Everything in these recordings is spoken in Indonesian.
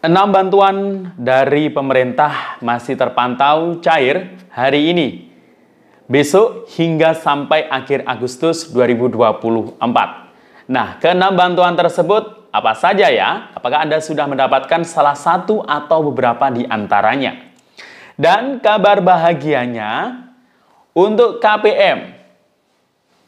6 bantuan dari pemerintah masih terpantau cair hari ini, besok hingga sampai akhir Agustus 2024. Nah, ke-6 bantuan tersebut apa saja ya? Apakah Anda sudah mendapatkan salah satu atau beberapa di antaranya? Dan kabar bahagianya untuk KPM,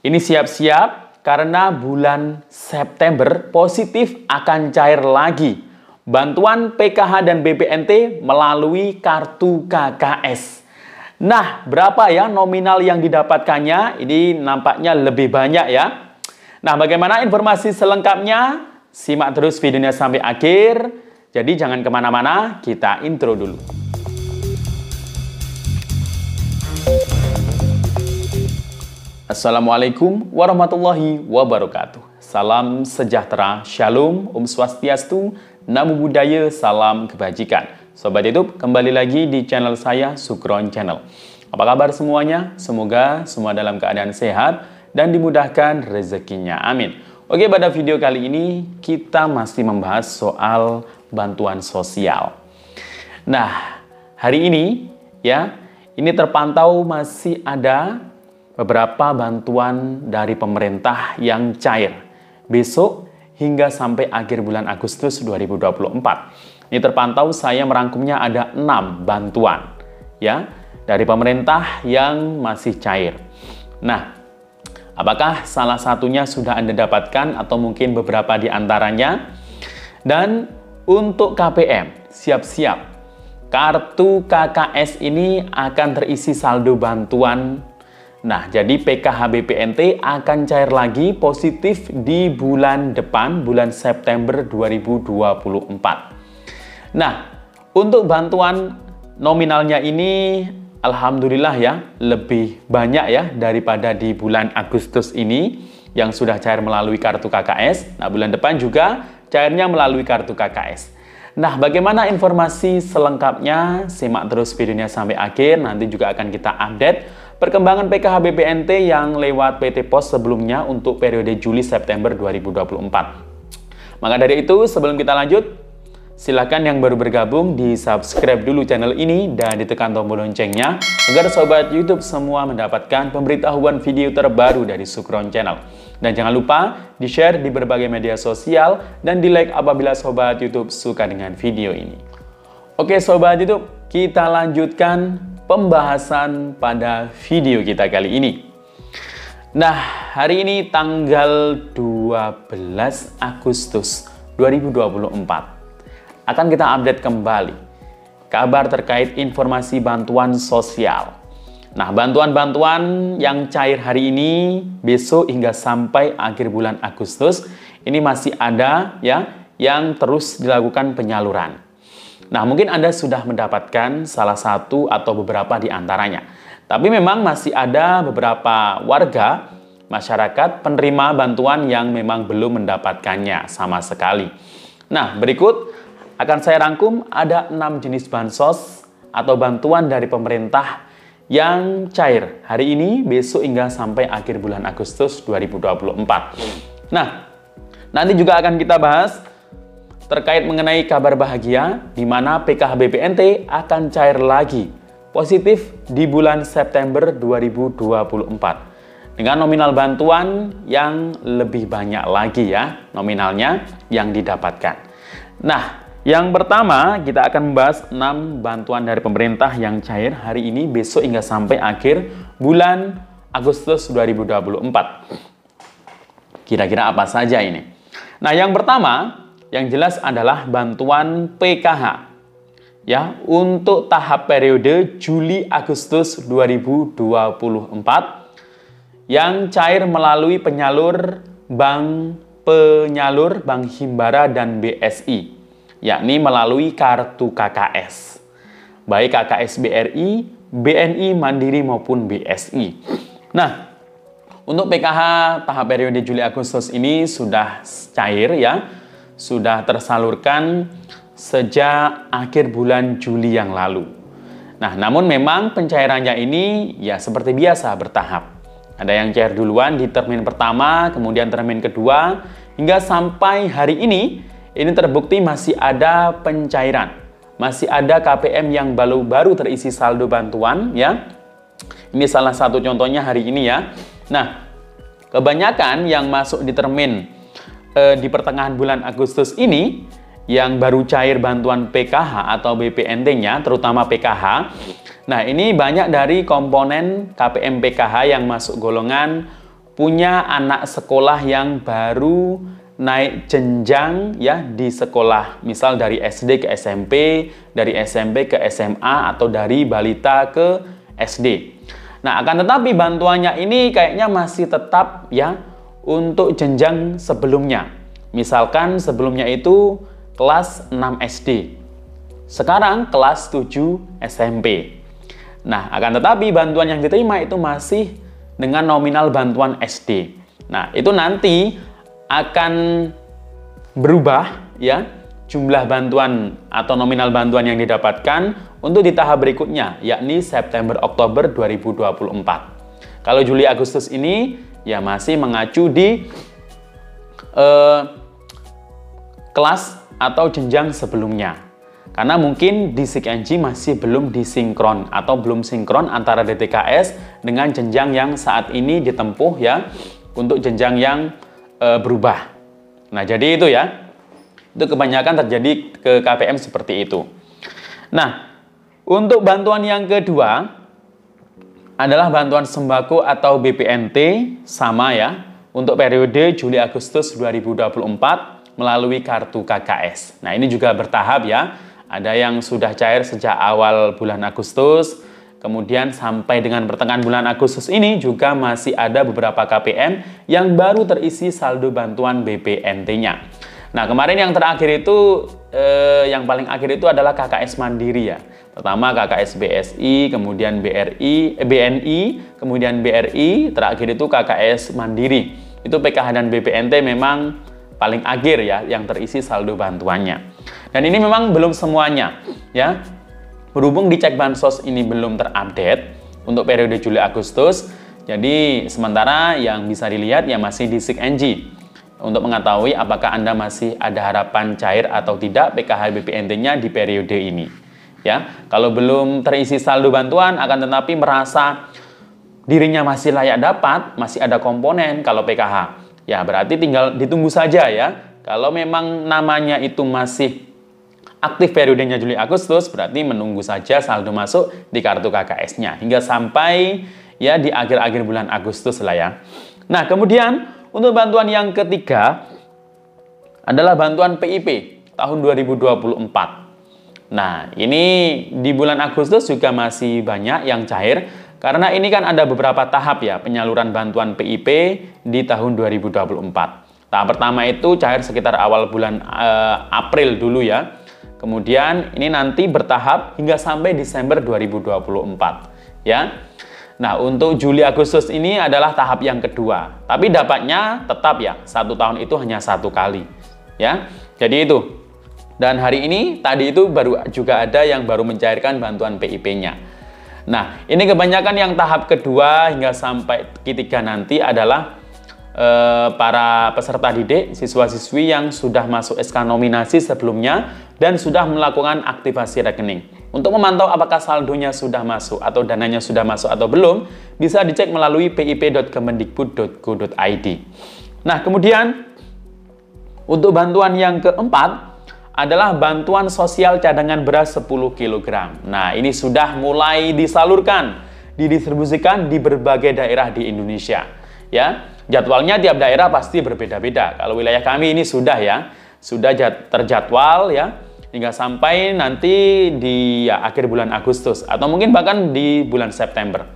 ini siap-siap karena bulan September positif akan cair lagi bantuan PKH dan BPNT melalui kartu KKS. Nah, berapa ya nominal yang didapatkannya? Ini nampaknya lebih banyak ya. Nah, bagaimana informasi selengkapnya? Simak terus videonya sampai akhir. Jadi jangan kemana-mana, kita intro dulu. Assalamualaikum warahmatullahi wabarakatuh. Salam sejahtera, shalom, om swastiastu, namo buddhaya, salam kebajikan. Sobat YouTube, kembali lagi di channel saya, Sukron Channel. Apa kabar semuanya? Semoga semua dalam keadaan sehat dan dimudahkan rezekinya. Amin. Oke, pada video kali ini kita masih membahas soal bantuan sosial. Nah, hari ini ya, ini terpantau masih ada beberapa bantuan dari pemerintah yang cair besok hingga sampai akhir bulan Agustus 2024. Ini terpantau saya merangkumnya ada 6 bantuan ya dari pemerintah yang masih cair. Nah, apakah salah satunya sudah Anda dapatkan atau mungkin beberapa di antaranya? Dan untuk KPM, siap-siap. Kartu KKS ini akan terisi saldo bantuan. Nah, jadi PKH BPNT akan cair lagi positif di bulan depan, bulan September 2024. Nah, untuk bantuan nominalnya ini, alhamdulillah ya, lebih banyak ya daripada di bulan Agustus ini yang sudah cair melalui kartu KKS. Nah, bulan depan juga cairnya melalui kartu KKS. Nah, bagaimana informasi selengkapnya? Simak terus videonya sampai akhir, nanti juga akan kita update perkembangan PKH BPNT yang lewat PT Pos sebelumnya untuk periode Juli-September 2024. Maka dari itu, sebelum kita lanjut, silakan yang baru bergabung di subscribe dulu channel ini dan ditekan tombol loncengnya agar sobat YouTube semua mendapatkan pemberitahuan video terbaru dari Sukron Channel. Dan jangan lupa di-share di berbagai media sosial dan di-like apabila sobat YouTube suka dengan video ini. Oke sobat YouTube, kita lanjutkan pembahasan pada video kita kali ini. Nah, hari ini tanggal 12 Agustus 2024 akan kita update kembali kabar terkait informasi bantuan sosial. Nah, bantuan-bantuan yang cair hari ini, besok hingga sampai akhir bulan Agustus, ini masih ada ya yang terus dilakukan penyaluran. Nah, mungkin Anda sudah mendapatkan salah satu atau beberapa di antaranya. Tapi memang masih ada beberapa warga, masyarakat, penerima bantuan yang memang belum mendapatkannya sama sekali. Nah, berikut akan saya rangkum ada 6 jenis bansos atau bantuan dari pemerintah yang cair hari ini, besok hingga sampai akhir bulan Agustus 2024. Nah, nanti juga akan kita bahas terkait mengenai kabar bahagia di mana PKH BPNT akan cair lagi positif di bulan September 2024 dengan nominal bantuan yang lebih banyak lagi ya nominalnya yang didapatkan. Nah, yang pertama kita akan membahas 6 bantuan dari pemerintah yang cair hari ini, besok hingga sampai akhir bulan Agustus 2024. Kira-kira apa saja ini? Nah, yang pertama yang jelas adalah bantuan PKH ya untuk tahap periode Juli-Agustus 2024 yang cair melalui penyalur Bank Himbara dan BSI, yakni melalui kartu KKS, baik KKS BRI, BNI, Mandiri maupun BSI. Nah, untuk PKH tahap periode Juli-Agustus ini sudah cair ya, sudah tersalurkan sejak akhir bulan Juli yang lalu. Nah, namun memang pencairannya ini ya seperti biasa bertahap. Ada yang cair duluan di termin pertama, kemudian termin kedua, hingga sampai hari ini ini terbukti masih ada pencairan. Masih ada KPM yang baru terisi saldo bantuan ya. Ini salah satu contohnya hari ini ya. Nah, kebanyakan yang masuk di termin di pertengahan bulan Agustus ini yang baru cair bantuan PKH atau BPNT-nya, terutama PKH. Nah, ini banyak dari komponen KPM PKH yang masuk golongan punya anak sekolah yang baru naik jenjang ya di sekolah, misal dari SD ke SMP, dari SMP ke SMA, atau dari balita ke SD. Nah, akan tetapi bantuannya ini kayaknya masih tetap ya untuk jenjang sebelumnya. Misalkan sebelumnya itu kelas 6 SD, sekarang kelas 7 SMP. Nah, akan tetapi bantuan yang diterima itu masih dengan nominal bantuan SD. Nah, itu nanti akan berubah ya jumlah bantuan atau nominal bantuan yang didapatkan untuk di tahap berikutnya, yakni September-Oktober 2024. Kalau Juli Agustus ini ya masih mengacu di kelas atau jenjang sebelumnya. Karena mungkin di SIG-NG masih belum disinkron atau belum sinkron antara DTKS dengan jenjang yang saat ini ditempuh ya untuk jenjang yang berubah. Nah, jadi itu ya. Itu kebanyakan terjadi ke KPM seperti itu. Nah, untuk bantuan yang kedua adalah bantuan sembako atau BPNT, sama ya, untuk periode Juli Agustus 2024 melalui kartu KKS. Nah, ini juga bertahap ya. Ada yang sudah cair sejak awal bulan Agustus, kemudian sampai dengan pertengahan bulan Agustus ini juga masih ada beberapa KPM yang baru terisi saldo bantuan BPNT-nya. Nah, kemarin yang terakhir itu, yang paling akhir itu adalah KKS Mandiri ya. Pertama KKS BSI, kemudian BNI, kemudian BRI, terakhir itu KKS Mandiri. Itu PKH dan BPNT memang paling akhir ya yang terisi saldo bantuannya. Dan ini memang belum semuanya ya. Berhubung di cek bansos ini belum terupdate untuk periode Juli Agustus, jadi sementara yang bisa dilihat ya masih di SIG-NG untuk mengetahui apakah Anda masih ada harapan cair atau tidak PKH BPNT-nya di periode ini. Ya, kalau belum terisi saldo bantuan akan tetapi merasa dirinya masih layak dapat, masih ada komponen kalau PKH. Ya, berarti tinggal ditunggu saja ya. Kalau memang namanya itu masih aktif periodenya Juli Agustus, berarti menunggu saja saldo masuk di kartu KKS-nya hingga sampai ya di akhir-akhir bulan Agustus lah ya. Nah, kemudian untuk bantuan yang ketiga adalah bantuan PIP tahun 2024. Nah, ini di bulan Agustus juga masih banyak yang cair karena ini kan ada beberapa tahap ya penyaluran bantuan PIP di tahun 2024. Tahap pertama itu cair sekitar awal bulan April dulu ya. Kemudian ini nanti bertahap hingga sampai Desember 2024 ya. Nah, untuk Juli Agustus ini adalah tahap yang kedua. Tapi dapatnya tetap ya, 1 tahun itu hanya 1 kali ya. Jadi itu. Dan hari ini tadi itu baru juga ada yang baru mencairkan bantuan PIP-nya. Nah, ini kebanyakan yang tahap kedua hingga sampai ketiga nanti adalah para peserta didik, siswa-siswi yang sudah masuk SK nominasi sebelumnya dan sudah melakukan aktivasi rekening. Untuk memantau apakah saldonya sudah masuk atau dananya sudah masuk atau belum, bisa dicek melalui pip.kemendikbud.go.id. Nah, kemudian untuk bantuan yang keempat adalah bantuan sosial cadangan beras 10 kg. Nah, ini sudah mulai disalurkan, didistribusikan di berbagai daerah di Indonesia. Ya, jadwalnya tiap daerah pasti berbeda-beda. Kalau wilayah kami ini sudah ya, sudah terjadwal ya, hingga sampai nanti di akhir bulan Agustus atau mungkin bahkan di bulan September.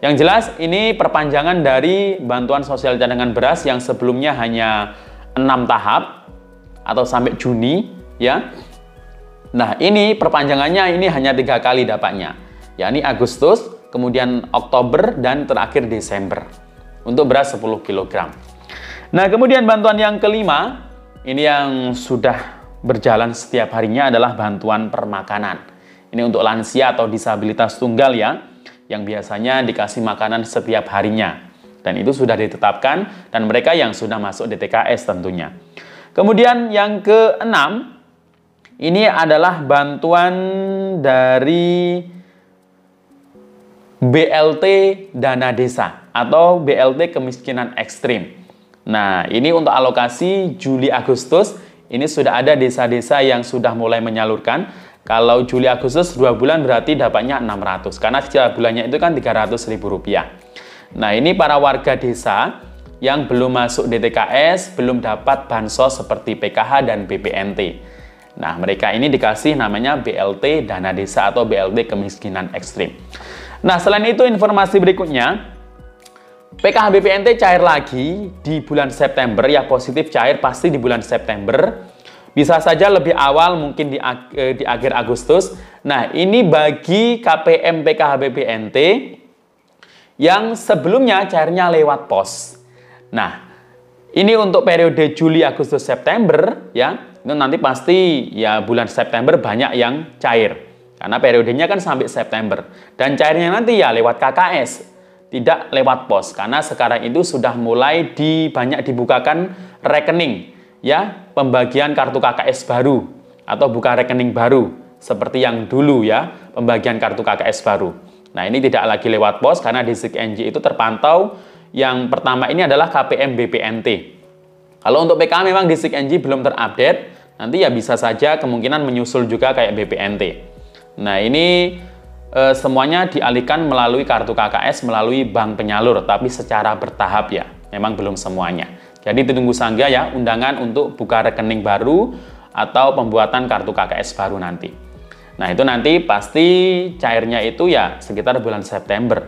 Yang jelas ini perpanjangan dari bantuan sosial cadangan beras yang sebelumnya hanya 6 tahap atau sampai Juni ya. Nah, ini perpanjangannya ini hanya 3 kali dapatnya, yakni Agustus, kemudian Oktober, dan terakhir Desember untuk beras 10 kg. Nah, kemudian bantuan yang kelima, ini yang sudah berjalan setiap harinya adalah bantuan permakanan. Ini untuk lansia atau disabilitas tunggal ya, yang biasanya dikasih makanan setiap harinya. Dan itu sudah ditetapkan, dan mereka yang sudah masuk DTKS tentunya. Kemudian yang keenam, ini adalah bantuan dari BLT Dana Desa atau BLT Kemiskinan Ekstrim. Nah, ini untuk alokasi Juli Agustus, ini sudah ada desa-desa yang sudah mulai menyalurkan. Kalau Juli Agustus 2 bulan berarti dapatnya 600, karena setiap bulannya itu kan Rp300.000. Nah, ini para warga desa yang belum masuk DTKS, belum dapat bansos seperti PKH dan BPNT. Nah, mereka ini dikasih namanya BLT Dana Desa atau BLT Kemiskinan Ekstrim. Nah, selain itu informasi berikutnya, PKH BPNT cair lagi di bulan September, ya positif cair pasti di bulan September. Bisa saja lebih awal, mungkin di akhir Agustus. Nah, ini bagi KPM PKH BPNT yang sebelumnya cairnya lewat pos. Nah, ini untuk periode Juli, Agustus, September, ya, itu nanti pasti ya bulan September banyak yang cair. Karena periodenya kan sampai September. Dan cairnya nanti ya lewat KKS, tidak lewat pos. Karena sekarang itu sudah mulai banyak dibukakan rekening, ya, pembagian kartu KKS baru atau buka rekening baru seperti yang dulu, ya, pembagian kartu KKS baru. Nah, ini tidak lagi lewat pos karena di SIG-NJ itu terpantau yang pertama ini adalah KPM BPNT. Kalau untuk PKH memang di SIG-NJ belum terupdate, nanti ya bisa saja kemungkinan menyusul juga kayak BPNT. Nah, ini semuanya dialihkan melalui kartu KKS, melalui bank penyalur, tapi secara bertahap ya, memang belum semuanya. Jadi ditunggu saja ya undangan untuk buka rekening baru atau pembuatan kartu KKS baru nanti. Nah, itu nanti pasti cairnya itu ya sekitar bulan September.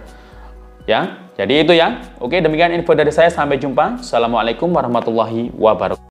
Ya, jadi itu ya. Oke, demikian info dari saya. Sampai jumpa. Assalamualaikum warahmatullahi wabarakatuh.